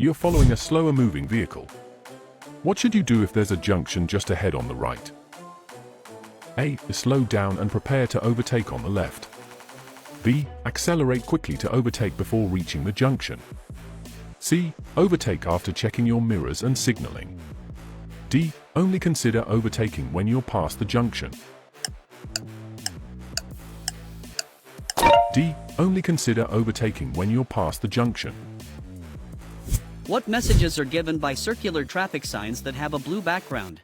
You're following a slower moving vehicle. What should you do if there's a junction just ahead on the right? A. Slow down and prepare to overtake on the left. B. Accelerate quickly to overtake before reaching the junction. C. Overtake after checking your mirrors and signaling. D. Only consider overtaking when you're past the junction. D. Only consider overtaking when you're past the junction. What messages are given by circular traffic signs that have a blue background?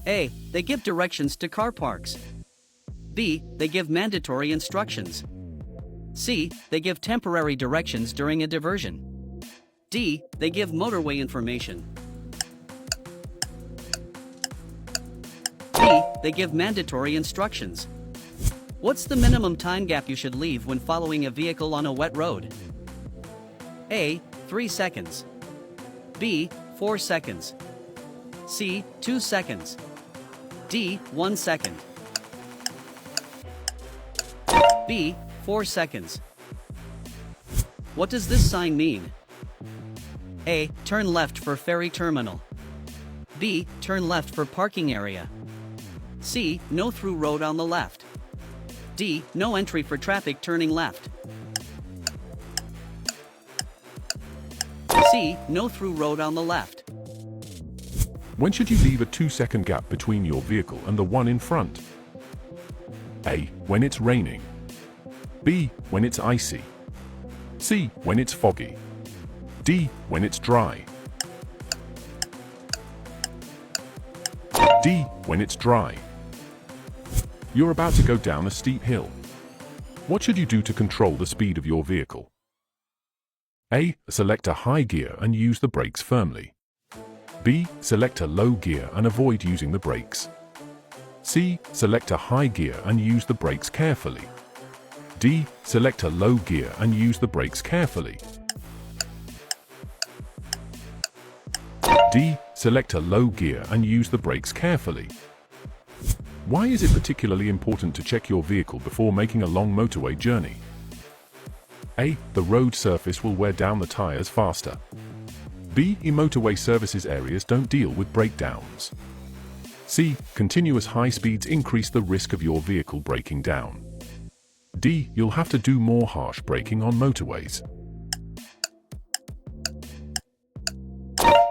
A. They give directions to car parks. B. They give mandatory instructions. C. They give temporary directions during a diversion. D. They give motorway information. E. They give mandatory instructions. What's the minimum time gap you should leave when following a vehicle on a wet road? A. 3 seconds. B. 4 seconds. C. 2 seconds. D. 1 second. B. 4 seconds. What does this sign mean? A. Turn left for ferry terminal. B. Turn left for parking area. C. No through road on the left. D. No entry for traffic turning left. C. No through road on the left. When should you leave a 2-second gap between your vehicle and the one in front? A. When it's raining. B. When it's icy. C. When it's foggy. D. When it's dry. D. When it's dry. You're about to go down a steep hill. What should you do to control the speed of your vehicle? A. Select a high gear and use the brakes firmly. B. Select a low gear and avoid using the brakes. C. Select a high gear and use the brakes carefully. D. Select a low gear and use the brakes carefully. D. Select a low gear and use the brakes carefully. Why is it particularly important to check your vehicle before making a long motorway journey? A. The road surface will wear down the tires faster. B. Motorway services areas don't deal with breakdowns. C. Continuous high speeds increase the risk of your vehicle breaking down. D. You'll have to do more harsh braking on motorways.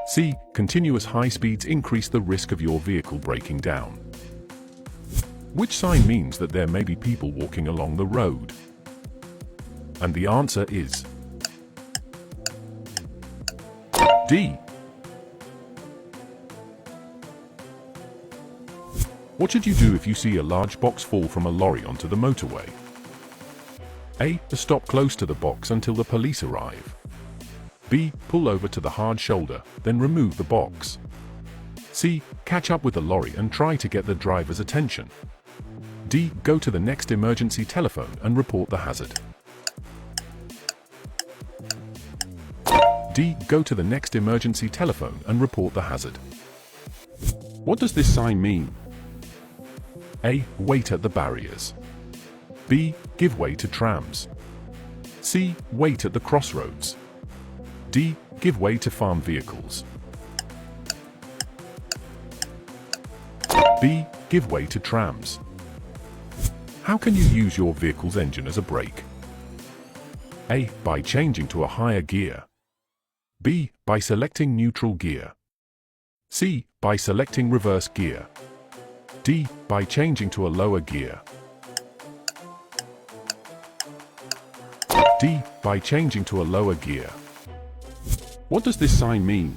C. Continuous high speeds increase the risk of your vehicle breaking down. Which sign means that there may be people walking along the road? And the answer is D. What should you do if you see a large box fall from a lorry onto the motorway? A. Stop close to the box until the police arrive. B. Pull over to the hard shoulder, then remove the box. C. Catch up with the lorry and try to get the driver's attention. D. Go to the next emergency telephone and report the hazard. D. Go to the next emergency telephone and report the hazard. What does this sign mean? A. Wait at the barriers. B. Give way to trams. C. Wait at the crossroads. D. Give way to farm vehicles. B. Give way to trams. How can you use your vehicle's engine as a brake? A. By changing to a higher gear. B. By selecting neutral gear. C. By selecting reverse gear. D. By changing to a lower gear. D. By changing to a lower gear. What does this sign mean?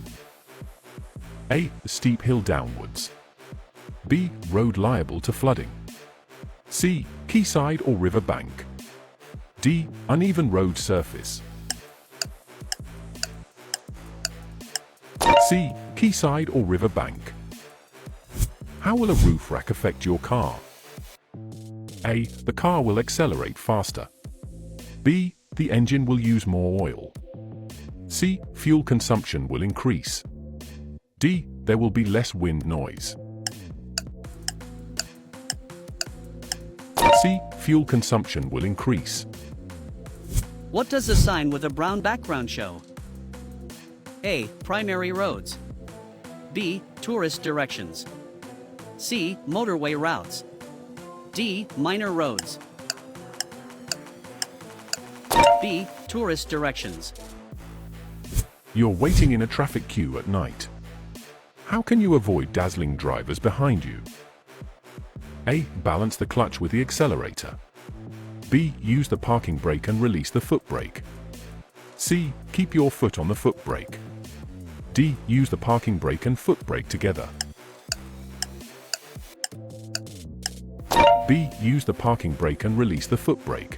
A. Steep hill downwards. B. Road liable to flooding. C. Quayside or river bank. D. Uneven road surface. C. Quayside or river bank. How will a roof rack affect your car? A. The car will accelerate faster. B. The engine will use more oil. C. Fuel consumption will increase. D. There will be less wind noise. C. Fuel consumption will increase. What does a sign with a brown background show? A. Primary roads. B. Tourist directions. C. Motorway routes. D. Minor roads. B. Tourist directions. You're waiting in a traffic queue at night. How can you avoid dazzling drivers behind you? A. Balance the clutch with the accelerator. B. Use the parking brake and release the foot brake. C. Keep your foot on the foot brake. D. Use the parking brake and foot brake together. B. Use the parking brake and release the foot brake.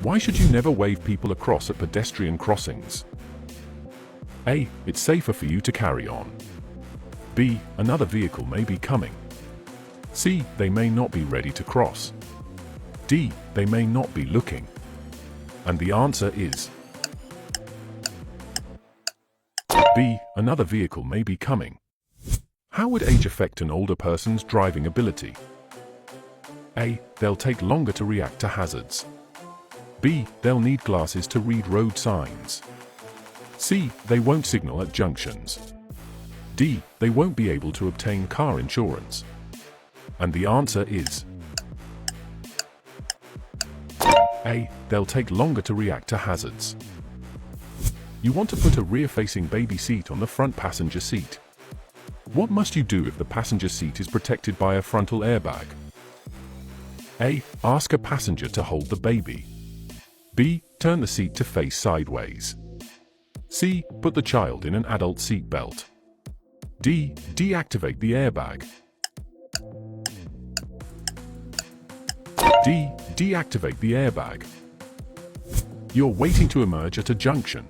Why should you never wave people across at pedestrian crossings? A. It's safer for you to carry on. B. Another vehicle may be coming. C. They may not be ready to cross. D. They may not be looking. And the answer is B. Another vehicle may be coming. How would age affect an older person's driving ability? A. They'll take longer to react to hazards. B. They'll need glasses to read road signs. C. They won't signal at junctions. D. They won't be able to obtain car insurance. And the answer is A. They'll take longer to react to hazards. You want to put a rear-facing baby seat on the front passenger seat. What must you do if the passenger seat is protected by a frontal airbag? A. Ask a passenger to hold the baby. B. Turn the seat to face sideways. C. Put the child in an adult seat belt. D. Deactivate the airbag. D. Deactivate the airbag. You're waiting to emerge at a junction.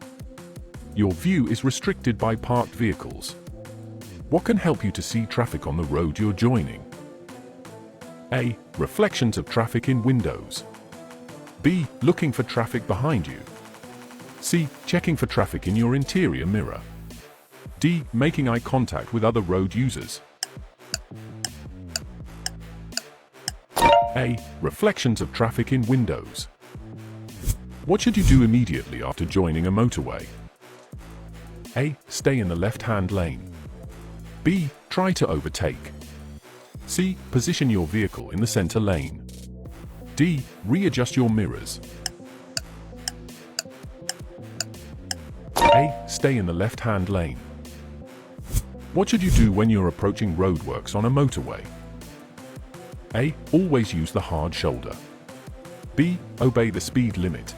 Your view is restricted by parked vehicles. What can help you to see traffic on the road you're joining? A. Reflections of traffic in windows. B. Looking for traffic behind you. C. Checking for traffic in your interior mirror. D. Making eye contact with other road users. A. Reflections of traffic in windows. What should you do immediately after joining a motorway? A. Stay in the left-hand lane. B. Try to overtake. C. Position your vehicle in the center lane. D. Readjust your mirrors. A. Stay in the left-hand lane. What should you do when you're approaching roadworks on a motorway? A. Always use the hard shoulder. B. Obey the speed limit.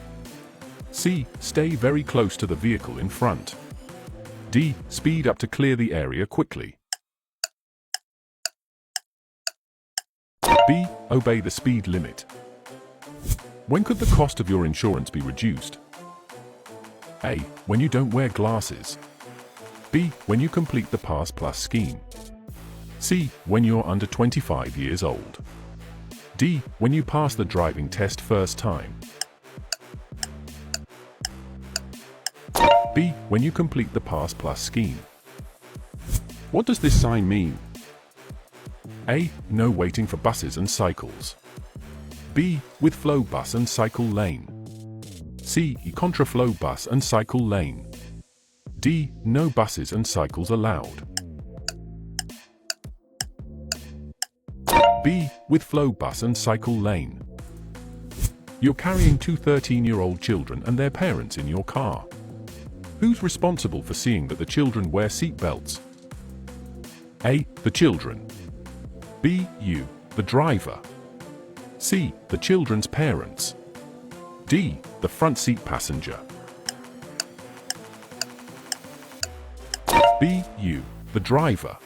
C. Stay very close to the vehicle in front. D. Speed up to clear the area quickly. B. Obey the speed limit. When could the cost of your insurance be reduced? A. When you don't wear glasses. B. When you complete the Pass Plus scheme. C. When you're under 25 years old. D. When you pass the driving test first time. B. When you complete the Pass Plus scheme. What does this sign mean? A. No waiting for buses and cycles. B. With flow bus and cycle lane. C. Contraflow bus and cycle lane. D. No buses and cycles allowed. B. With flow bus and cycle lane. You're carrying two 13-year-old children and their parents in your car. Who's responsible for seeing that the children wear seat belts? A. The children. B. You, the driver. C. The children's parents. D. The front seat passenger. B. You, the driver.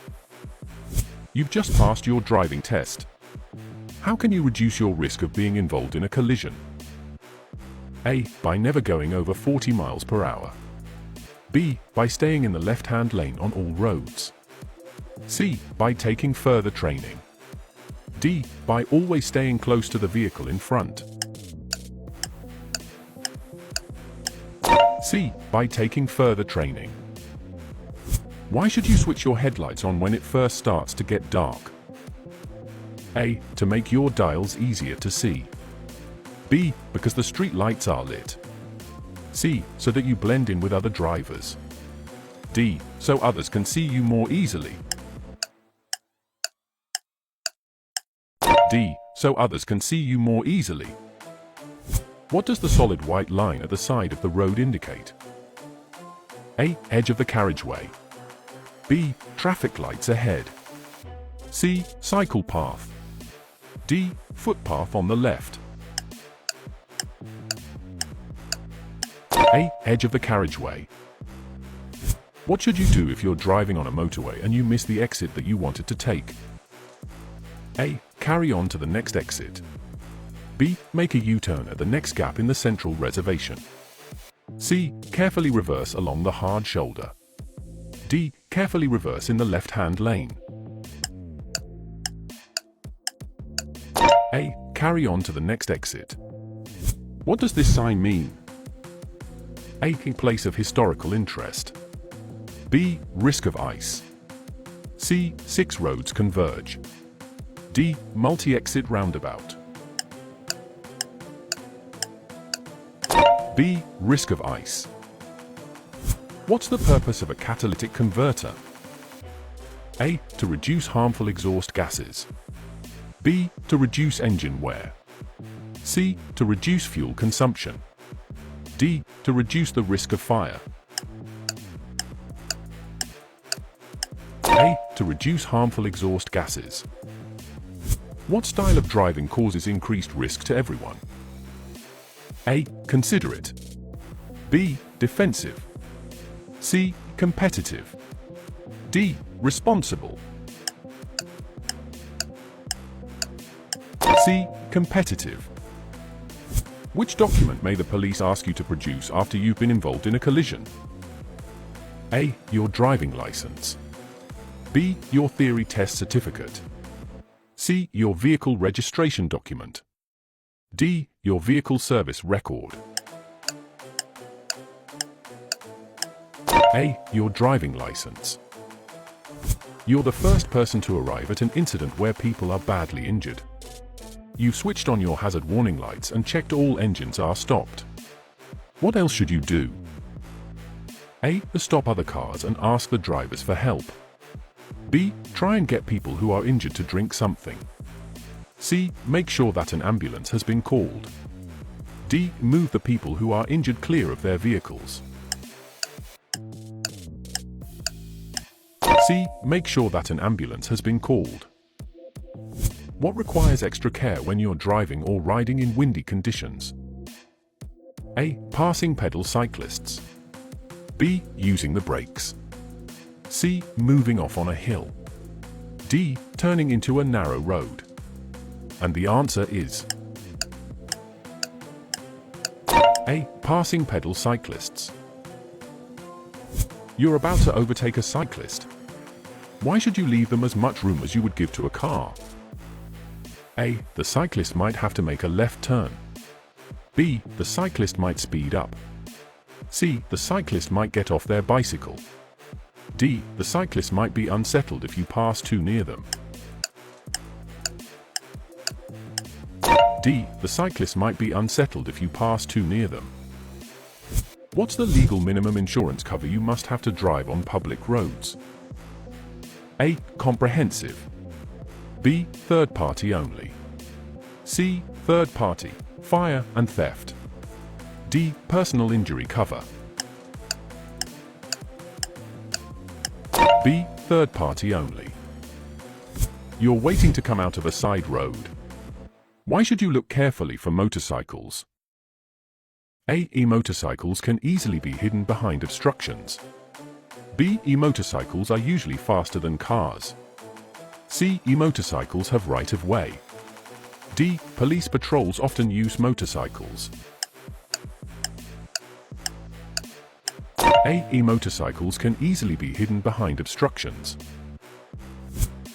You've just passed your driving test. How can you reduce your risk of being involved in a collision? A. By never going over 40 miles per hour. B. By staying in the left-hand lane on all roads. C. By taking further training. D. By always staying close to the vehicle in front. C. By taking further training. Why should you switch your headlights on when it first starts to get dark? A. To make your dials easier to see. B. Because the street lights are lit. C. So that you blend in with other drivers. D. So others can see you more easily. D. So others can see you more easily. What does the solid white line at the side of the road indicate? A. Edge of the carriageway. B. Traffic lights ahead. C. Cycle path. D. Footpath on the left. A. Edge of the carriageway. What should you do if you're driving on a motorway and you miss the exit that you wanted to take? A. Carry on to the next exit. B. Make a U-turn at the next gap in the central reservation. C. Carefully reverse along the hard shoulder. D. Carefully reverse in the left-hand lane. A. Carry on to the next exit. What does this sign mean? A. Place of historical interest. B. Risk of ice. C. 6 roads converge. D. Multi-exit roundabout. B. Risk of ice. What's the purpose of a catalytic converter? A. To reduce harmful exhaust gases. B. To reduce engine wear. C. To reduce fuel consumption. D. To reduce the risk of fire. A. To reduce harmful exhaust gases. What style of driving causes increased risk to everyone? A. Considerate. B. Defensive. C. Competitive. D. Responsible. C. Competitive. Which document may the police ask you to produce after you've been involved in a collision? A. Your driving license. B. Your theory test certificate. C. Your vehicle registration document. D. Your vehicle service record. A. Your driving license. You're the first person to arrive at an incident where people are badly injured. You've switched on your hazard warning lights and checked all engines are stopped. What else should you do? A. Stop other cars and ask the drivers for help. B. Try and get people who are injured to drink something. C. Make sure that an ambulance has been called. D. Move the people who are injured clear of their vehicles. C. Make sure that an ambulance has been called. What requires extra care when you're driving or riding in windy conditions? A. Passing pedal cyclists. B. Using the brakes. C. Moving off on a hill. D. Turning into a narrow road. And the answer is A. Passing pedal cyclists. You're about to overtake a cyclist. Why should you leave them as much room as you would give to a car? A. The cyclist might have to make a left turn. B. The cyclist might speed up. C. The cyclist might get off their bicycle. D. The cyclist might be unsettled if you pass too near them. D. The cyclist might be unsettled if you pass too near them. What's the legal minimum insurance cover you must have to drive on public roads? A. Comprehensive. B. Third party only. C. Third party, fire and theft. D. Personal injury cover. B. Third party only. You're waiting to come out of a side road. Why should you look carefully for motorcycles? A. E-motorcycles can easily be hidden behind obstructions. B. E-motorcycles are usually faster than cars. C. E-motorcycles have right of way. D. Police patrols often use motorcycles. A. E-motorcycles can easily be hidden behind obstructions.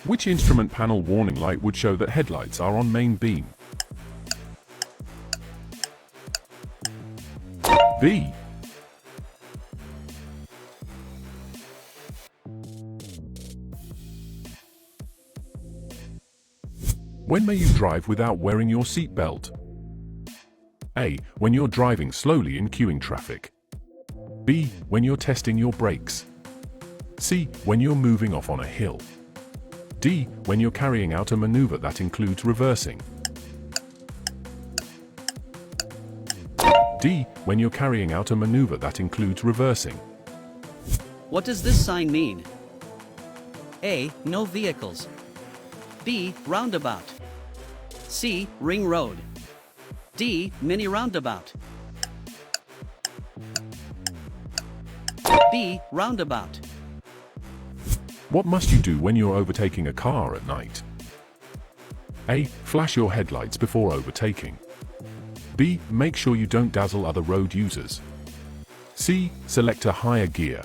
Which instrument panel warning light would show that headlights are on main beam? B. When may you drive without wearing your seatbelt? A. When you're driving slowly in queuing traffic. B. When you're testing your brakes. C. When you're moving off on a hill. D. When you're carrying out a maneuver that includes reversing. D. When you're carrying out a maneuver that includes reversing. What does this sign mean? A. No vehicles. B. Roundabout. C. Ring road. D. Mini roundabout. B. Roundabout. What must you do when you're overtaking a car at night? A. Flash your headlights before overtaking. B. Make sure you don't dazzle other road users. C. Select a higher gear.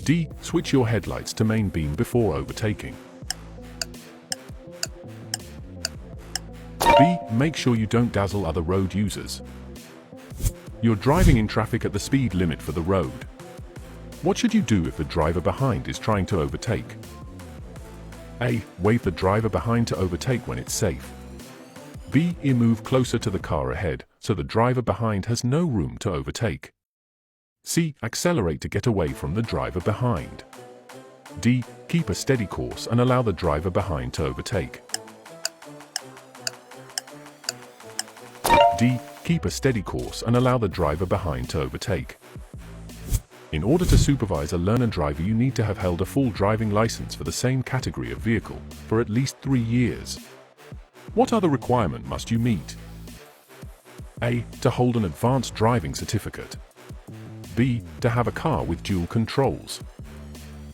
D. Switch your headlights to main beam before overtaking. B. Make sure you don't dazzle other road users. You're driving in traffic at the speed limit for the road. What should you do if the driver behind is trying to overtake? A. Wave the driver behind to overtake when it's safe. B. Move closer to the car ahead so the driver behind has no room to overtake. C. Accelerate to get away from the driver behind. D. Keep a steady course and allow the driver behind to overtake. D. Keep a steady course and allow the driver behind to overtake. In order to supervise a learner driver, you need to have held a full driving license for the same category of vehicle for at least 3 years. What other requirement must you meet? A. To hold an advanced driving certificate. B. To have a car with dual controls.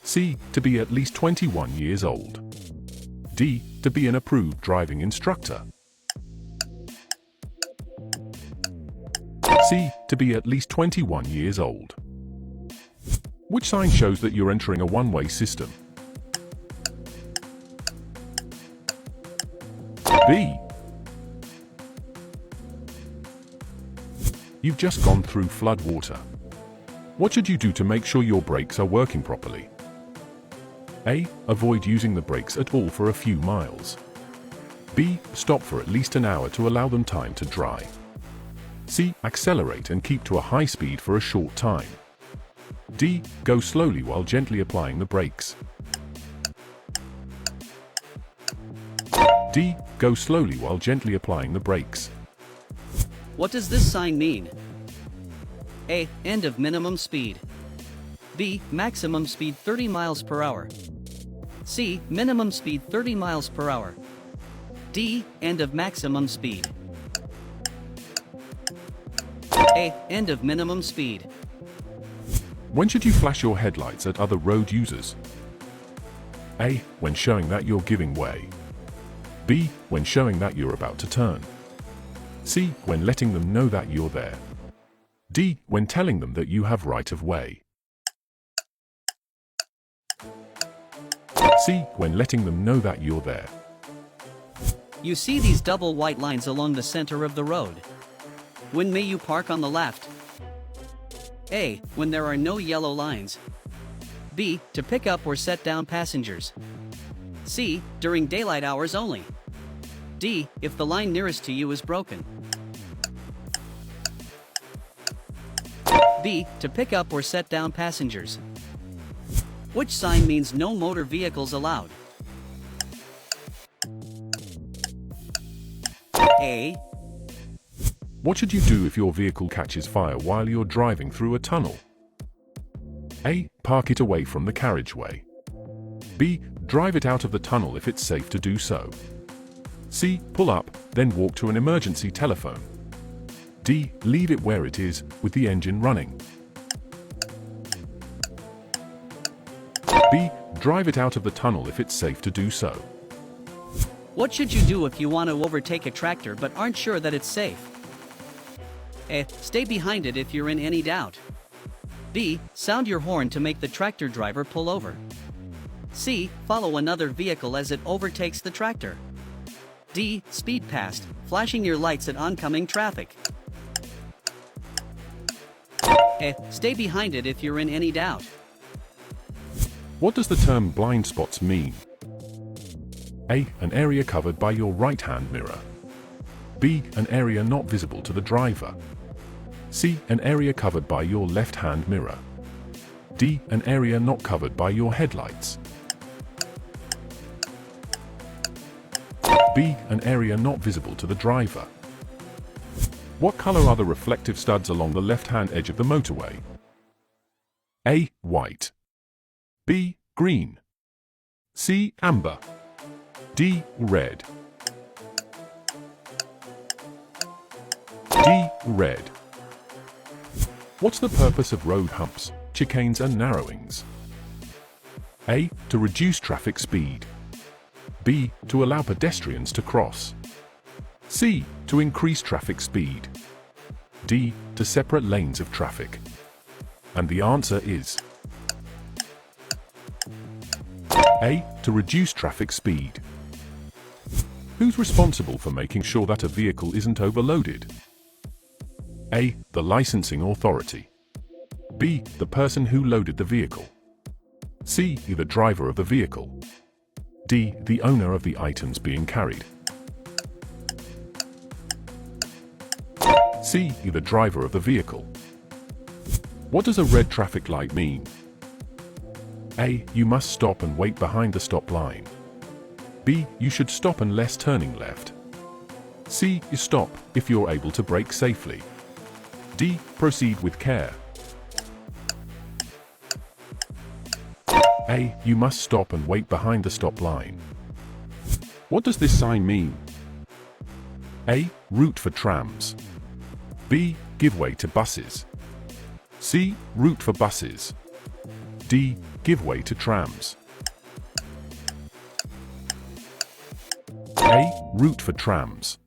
C. To be at least 21 years old. D. To be an approved driving instructor. C. To be at least 21 years old. Which sign shows that you're entering a one-way system? B. You've just gone through flood water. What should you do to make sure your brakes are working properly? A. Avoid using the brakes at all for a few miles. B. Stop for at least an hour to allow them time to dry. C. Accelerate and keep to a high speed for a short time. D. Go slowly while gently applying the brakes. D. Go slowly while gently applying the brakes. What does this sign mean? A. End of minimum speed. B. Maximum speed 30 miles per hour. C. Minimum speed 30 miles per hour. D. End of maximum speed. A. End of minimum speed. When should you flash your headlights at other road users? A. When showing that you're giving way. B. When showing that you're about to turn. C. When letting them know that you're there. D. When telling them that you have right of way. C. When letting them know that you're there. You see these double white lines along the center of the road. When may you park on the left? A. When there are no yellow lines. B. To pick up or set down passengers. C. During daylight hours only. D. If the line nearest to you is broken. B. To pick up or set down passengers. Which sign means no motor vehicles allowed? A. What should you do if your vehicle catches fire while you're driving through a tunnel? A. Park it away from the carriageway. B. Drive it out of the tunnel if it's safe to do so. C. Pull up, then walk to an emergency telephone. D. Leave it where it is, with the engine running. B. Drive it out of the tunnel if it's safe to do so. What should you do if you want to overtake a tractor but aren't sure that it's safe? A. Stay behind it if you're in any doubt. B. Sound your horn to make the tractor driver pull over. C. Follow another vehicle as it overtakes the tractor. D. Speed past, flashing your lights at oncoming traffic. A. Stay behind it if you're in any doubt. What does the term blind spots mean? A. An area covered by your right-hand mirror. B. An area not visible to the driver. C. An area covered by your left-hand mirror. D. An area not covered by your headlights. B. An area not visible to the driver. What color are the reflective studs along the left-hand edge of the motorway? A. White. B. Green. C. Amber. D. Red. D. Red. What's the purpose of road humps, chicanes and narrowings? A. To reduce traffic speed. B. To allow pedestrians to cross. C. To increase traffic speed. D. To separate lanes of traffic. And the answer is A. To reduce traffic speed. Who's responsible for making sure that a vehicle isn't overloaded? A. The licensing authority. B. The person who loaded the vehicle. C. The driver of the vehicle. D. The owner of the items being carried. C. The driver of the vehicle. What does a red traffic light mean? A. You must stop and wait behind the stop line. B. You should stop unless turning left. C. You stop if you're able to brake safely. D. Proceed with care. A. You must stop and wait behind the stop line. What does this sign mean? A. Route for trams. B. Give way to buses. C. Route for buses. D. Give way to trams. A. Route for trams.